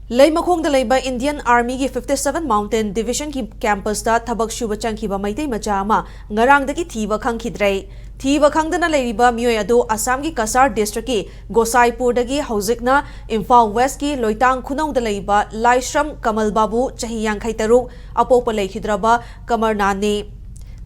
Leimakhong Indian Army ki 57 Mountain Division ki campus da thabak shuba changkiba Meitei macha ama ngarang daki thiba khangkhidrei thiba khangdana leiriba miyoi adu Assam ki Kasar district ki Gosaipur dagi hojikna Imphal West ki Loitang Khunau da leiba Laishram Kamal Babu chahi 53 apopa leikhidraba Kamarna ne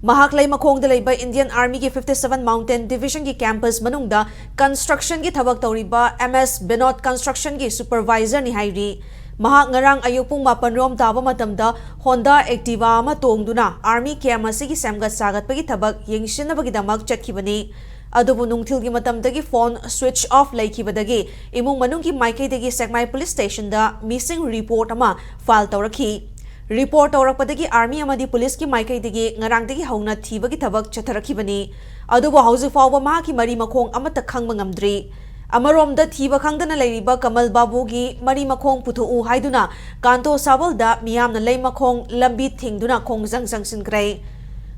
Mahak Leimakhong Indian Army ki 57 Mountain Division ki campus manungda construction ki thabak tauriba MS Binod Construction ki supervisor ni hairi Mahak ngarang ayupung mapanrom taba matamda Honda Activa ama tongduna Army camp asigi samgat sagat pagi thabak yengshinabagi damak chatkibani adubu nungthil gi matamdagi phone switch off laikibadagi imung manung ki Meitei dagi Sekmai police station da missing report ama file taurakhi Report Aurakpadagi Army amadi police ki Meitei dagi ngarangdagi hauna thibagi thabak chatharakibani adubu hauji fawba ma ki Marimakhong amata khangba ngamdri Amaromda thiba khangdana leiriba Kamal Babu gi Marimakhong puthu haiduna kanto sabalda miyamna Leimakhong lambi thingduna khongjang jangsingrei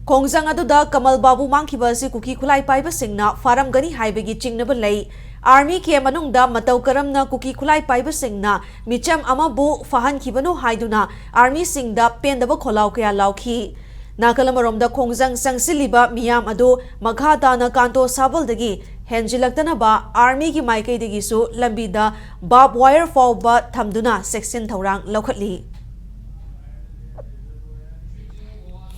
khongjang aduda Kamal Babu mangkhiba si kuki khulai paiba singna faramgani haibagi chingnaba lei Army ke manungda matau karamna kuki khulai paiba singna micham amabu fahan khibano haiduna Army singda pendaba kholau kya laukhi Nakalamaromda khongjang sangsiliba miyam adu maghadana kanto sabaldagi henjilaktanaba Army ki Meitei dagi su lambida barbed wire fawba thamduna section thaurang laukhatli